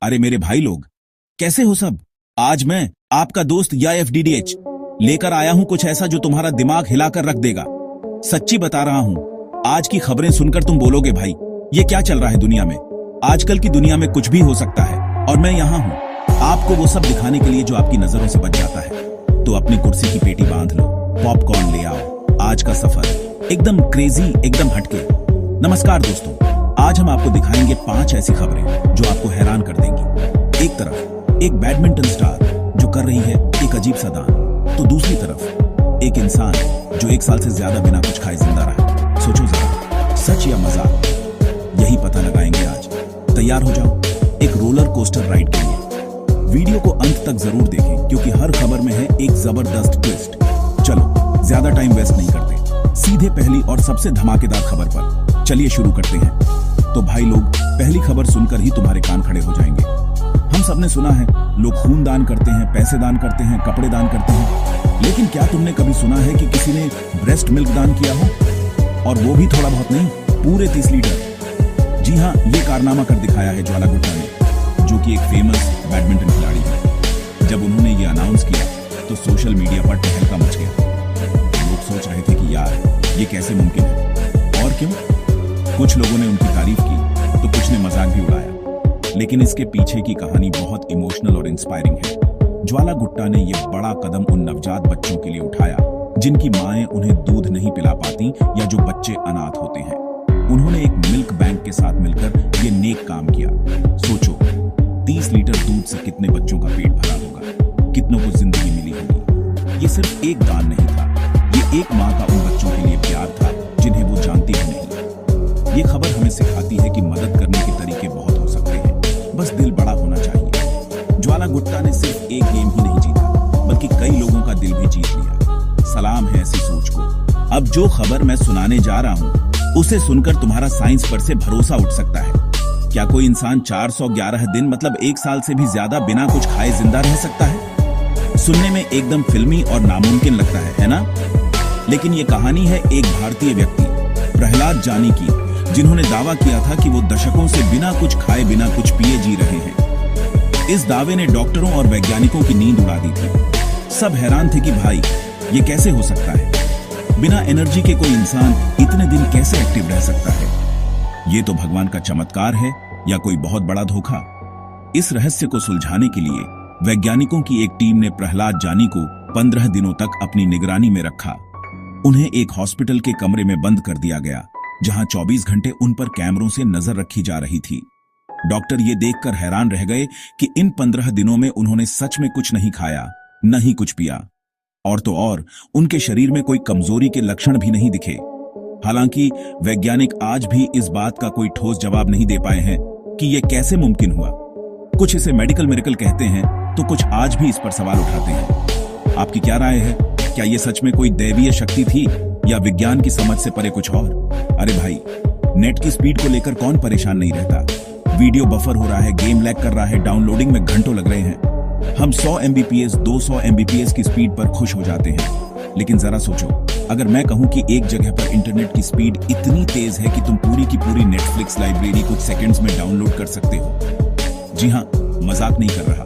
अरे मेरे भाई लोग, कैसे हो सब। आज मैं आपका दोस्त या FDDH लेकर आया हूं कुछ ऐसा जो तुम्हारा दिमाग हिलाकर रख देगा। सच्ची बता रहा हूं, आज की खबरें सुनकर तुम बोलोगे भाई ये क्या चल रहा है दुनिया में। आजकल की दुनिया में कुछ भी हो सकता है और मैं यहां हूं आपको वो सब दिखाने के लिए जो आपकी नजरों से बच जाता है। तो अपनी कुर्सी की पेटी बांध लो, पॉपकॉर्न ले आओ, आज का सफर एकदम क्रेजी, एकदम हटके। नमस्कार दोस्तों, आज हम आपको दिखाएंगे 5 ऐसी खबरें जो आपको हैरान कर देंगी। एक तरफ एक बैडमिंटन स्टार जो कर रही है एक अजीब सा दान, तो दूसरी तरफ एक इंसान जो 1 साल से ज्यादा बिना कुछ खाए जिंदा रहा। सोचो जरा, सच या मजाक, यही पता लगाएंगे आज। तैयार हो जाओ एक रोलर कोस्टर राइड के लिए। वीडियो को अंत तक जरूर देखें क्योंकि हर खबर में है एक जबरदस्त ट्विस्ट। चलो ज्यादा टाइम वेस्ट नहीं करते, सीधे पहली और सबसे धमाकेदार खबर पर चलिए शुरू करते हैं। तो भाई लोग, पहली खबर सुनकर ही तुम्हारे कान खड़े हो जाएंगे। हम सबने सुना है लोग खून दान करते हैं, पैसे दान करते हैं, कपड़े दान करते हैं, लेकिन क्या तुमने कभी सुना है कि किसी ने ब्रेस्ट मिल्क दान किया हो? और वो भी थोड़ा बहुत नहीं, पूरे 30 लीटर। जी हाँ, ये कारनामा कर दिखाया है ज्वाला गुट्टा ने, जो कि एक फेमस बैडमिंटन खिलाड़ी है। जब उन्होंने ये अनाउंस किया तो सोशल मीडिया पर तहलका मच गया। लोग सोच रहे थे कि यार ये कैसे मुमकिन है और क्यों। कुछ लोगों ने उनकी तारीफ की तो कुछ ने मजाक भी उड़ाया, लेकिन इसके पीछे की कहानी बहुत इमोशनल और इंस्पायरिंग है। ज्वाला गुट्टा ने ये बड़ा कदम उन नवजात बच्चों के लिए उठाया जिनकी माएं उन्हें दूध नहीं पिला पाती या जो बच्चे अनाथ होते हैं। उन्होंने एक मिल्क बैंक के साथ मिलकर ये नेक काम किया। सोचो, 30 लीटर दूध से कितने बच्चों का पेट भरा होगा, कितनों को जिंदगी मिली होगी। ये सिर्फ एक दान नहीं था, ये एक माँ का उन बच्चों के लिए प्यार था जिन्हें वो जानती भी नहीं। ये खबर हमें सिखाती है कि मदद करने के तरीके बहुत हो सकते हैं, बस दिल बड़ा होना चाहिए। ज्वाला गुट्टा ने सिर्फ एक गेम ही नहीं जीता, बल्कि कई लोगों का दिल भी जीत लिया। सलाम है ऐसी सोच को। अब जो खबर मैं सुनाने जा रहा हूँ उसे सुनकर तुम्हारा साइंस पर से भरोसा उठ सकता है। क्या कोई इंसान 411 दिन मतलब 1 साल से भी ज्यादा बिना कुछ खाए जिंदा रह सकता है? सुनने में एकदम फिल्मी और नामुमकिन लगता है ना? लेकिन ये कहानी है एक भारतीय व्यक्ति प्रहलाद जानी की, जिन्होंने दावा किया था कि वो दशकों से बिना कुछ खाए बिना कुछ पिए जी रहे हैं। इस दावे ने डॉक्टरों और वैज्ञानिकों की नींद उड़ा दी थी। सब हैरान थे कि भाई ये कैसे हो सकता है, बिना एनर्जी के कोई इंसान इतने दिन कैसे एक्टिव रह सकता है? ये तो भगवान का चमत्कार है या कोई बहुत बड़ा धोखा? इस रहस्य को सुलझाने के लिए वैज्ञानिकों की एक टीम ने प्रहलाद जानी को 15 दिनों तक अपनी निगरानी में रखा। उन्हें एक हॉस्पिटल के कमरे में बंद कर दिया गया, जहां 24 घंटे उन पर कैमरों से नजर रखी जा रही थी। डॉक्टर ये देखकर हैरान रह गए कि इन 15 दिनों में उन्होंने सच में कुछ नहीं खाया, न ही कुछ पिया, और तो और उनके शरीर में कोई कमजोरी के लक्षण भी नहीं दिखे। हालांकि वैज्ञानिक आज भी इस बात का कोई ठोस जवाब नहीं दे पाए हैं कि यह कैसे मुमकिन हुआ। कुछ इसे मेडिकल मिरेकल कहते हैं तो कुछ आज भी इस पर सवाल उठाते हैं। आपकी क्या राय है? क्या यह सच में कोई दैवीय शक्ति थी या विज्ञान की समझ से परे कुछ और? अरे भाई, नेट की स्पीड को लेकर कौन परेशान नहीं रहता? वीडियो बफर हो रहा है, गेम लैग कर रहा है, डाउनलोडिंग में घंटों लग रहे हैं। हम 100 MBPS 200 MBPS की स्पीड पर खुश हो जाते हैं। लेकिन जरा सोचो, अगर मैं कहूं कि एक जगह पर इंटरनेट की स्पीड इतनी तेज है कि तुम पूरी की पूरी नेटफ्लिक्स लाइब्रेरी कुछ सेकंड्स में डाउनलोड कर सकते हो। जी हां, मजाक नहीं कर रहा।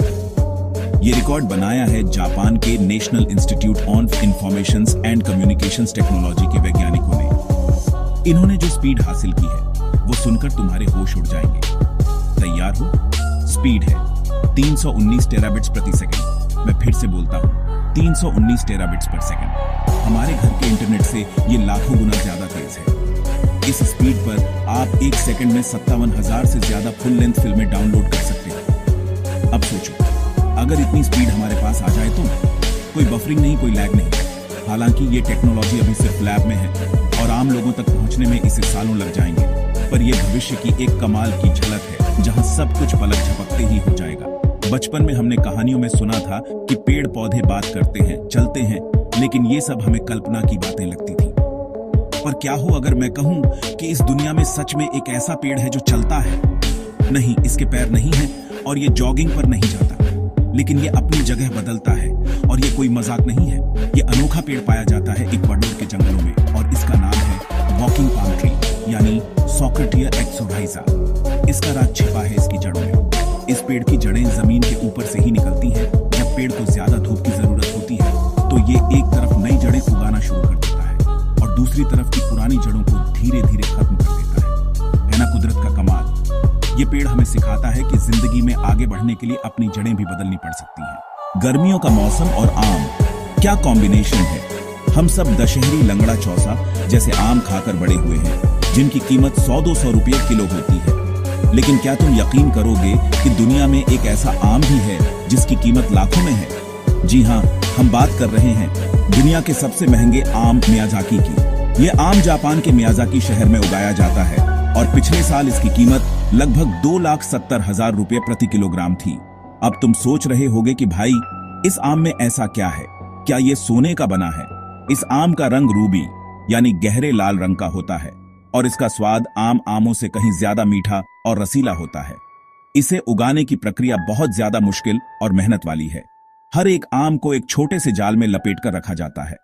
ये रिकॉर्ड बनाया है जापान के national institute on information and communications technology के वैज्ञानिकों ने। इन्होंने जो स्पीड हासिल की है वो सुनकर तुम्हारे होश उड़ जाएंगे। तैयार हो? स्पीड है 319 टेराबिट्स प्रति सेकंड। मैं फिर से बोलता हूँ, 319 टेराबिट्स पर सेकंड। हमारे घर के इंटरनेट से ये लाखों गुना ज्यादा तेज है। इस स्पीड पर आप 1 सेकंड में 57,000 से ज्यादा फुल लेंथ फिल्में डाउनलोड कर सकते हैं। अब सोचो, अगर इतनी स्पीड हमारे पास आ जाए तो कोई बफरिंग नहीं, कोई लैग नहीं। हालांकि ये टेक्नोलॉजी अभी सिर्फ लैब में है और आम लोगों तक पहुंचने में इसे सालों लग जाएंगे, पर यह भविष्य की एक कमाल की झलक है जहां सब कुछ पलक झपकते ही हो जाएगा। बचपन में हमने कहानियों में सुना था कि पेड़ पौधे बात करते हैं, चलते हैं, लेकिन ये सब हमें कल्पना की बातें लगती थी। पर क्या हो अगर मैं कहूं कि इस दुनिया में सच में एक ऐसा पेड़ है जो चलता है? नहीं, इसके पैर नहीं है और ये जॉगिंग पर नहीं जाता, लेकिन ये अपनी जगह बदलता है। और ये कोई मजाक नहीं है, ये अनोखा पेड़ पाया जाता है इक्वाडोर के जंगलों में और इसका नाम है वॉकिंग पाम ट्री, यानी सॉक्रेटिया एक्सोराइजा। इसका राज छिपा है इसकी जड़ों में। इस पेड़ की जड़ें जमीन के ऊपर से ही निकलती हैं। जब पेड़ को ज्यादा धूप की जरूरत होती है तो ये एक तरफ नई जड़ें उगाना शुरू कर देता है और दूसरी तरफ की पुरानी जड़ों को धीरे धीरे खत्म कर देता है ना कुदरत का कमाल। ये पेड़ हमें सिखाता है कि जिंदगी में आगे बढ़ने के लिए अपनी जड़ें भी बदलनी पड़ सकती हैं। गर्मियों का मौसम और आम, क्या कॉम्बिनेशन है। हम सब दशहरी लंगड़ा चौसा जैसे आम खाकर बड़े हुए हैं, जिनकी कीमत 100-200 रुपये किलो होती है। लेकिन क्या तुम यकीन करोगे कि दुनिया में एक ऐसा आम भी है जिसकी कीमत लाखों में है। जी हाँ, हम बात कर रहे हैं दुनिया के सबसे महंगे आम मियाजाकी की। ये आम जापान के मियाजाकी शहर में उगाया जाता है और पिछले साल इसकी कीमत लगभग 2,70,000 रुपये प्रति किलोग्राम थी। अब तुम सोच रहे होगे कि भाई इस आम में ऐसा क्या है, क्या ये सोने का बना है। इस आम का रंग रूबी यानी गहरे लाल रंग का होता है और इसका स्वाद आम आमों से कहीं ज्यादा मीठा और रसीला होता है। इसे उगाने की प्रक्रिया बहुत ज्यादा मुश्किल और मेहनत वाली है। हर एक आम को एक छोटे से जाल में लपेटकर रखा जाता है।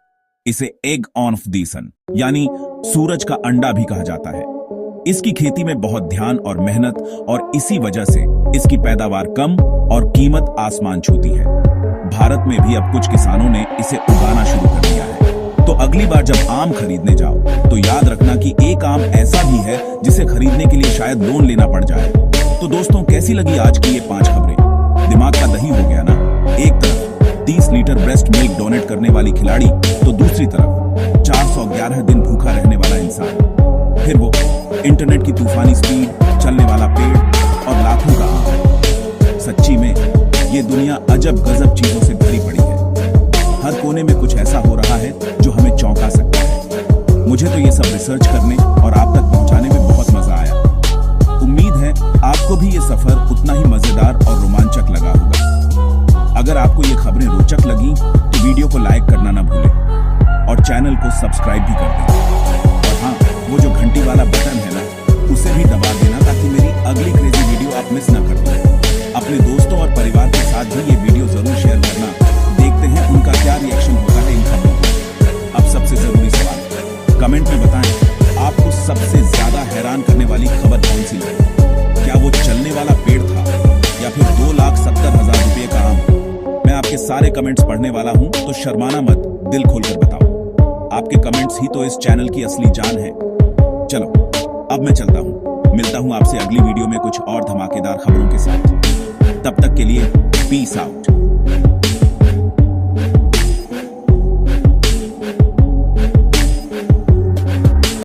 इसे एग ऑफ द सन यानी सूरज का अंडा भी कहा जाता है। इसकी खेती में बहुत ध्यान और मेहनत और इसी वजह से इसकी पैदावार कम और कीमत आसमान छूती है। भारत में भी अब कुछ किसानों ने इसे उगाना शुरू कर दिया है। तो अगली बार जब आम खरीदने जाओ तो याद रखना कि एक आम ऐसा भी है जिसे खरीदने के लिए शायद लोन लेना पड़ जाए। तो दोस्तों, कैसी लगी आज की ये 5 खबरें। दिमाग का दही हो गया ना। एक तरफ 30 लीटर ब्रेस्ट मिल्क डोनेट करने वाली खिलाड़ी तो दूसरी तरफ 411 दिन भूखा रहने वाला इंसान, फिर वो इंटरनेट की तूफानी स्पीड, चलने वाला पेड़ और लाखों का आम। सच्ची में ये दुनिया अजब गजब चीजों से भरी पड़ी है। हर कोने में कुछ ऐसा हो रहा है जो हमें चौंका सकता है। मुझे तो ये सब रिसर्च करने और आप तक पहुंचाने में बहुत मजा आया। उम्मीद है आपको भी ये सफर उतना ही मजेदार और रोमांचक लगा होगा। अगर आपको ये खबरें रोचक लगी तो वीडियो को लाइक करना ना भूलें और चैनल को सब्सक्राइब भी कर दें। और हाँ, वो जो घंटी वाला बटन है ना, उसे भी दबा देना ताकि मेरी अगली क्रेजी वीडियो आप मिस ना कर पाएं। अपने दोस्तों और परिवार के साथ भी ये वीडियो जरूर शेयर करना। देखते हैं उनका क्या रिएक्शन होता है इन खबरों को। अब सबसे जरूरी सवाल, कमेंट में बताएं आपको सबसे ज्यादा हैरान करने वाली खबर कौन सी लगी। क्या वो चलने वाला पेड़ था या फिर 2,70,000 रुपये का आम। मैं आपके सारे कमेंट्स पढ़ने वाला हूं, तो शर्माना मत, दिल खोलकर बताओ। आपके कमेंट्स ही तो इस चैनल की असली जान है। चलो अब मैं चलता हूं, मिलता हूं आपसे अगली वीडियो में कुछ और धमाकेदार खबरों के साथ। तब तक के लिए पीस आउट।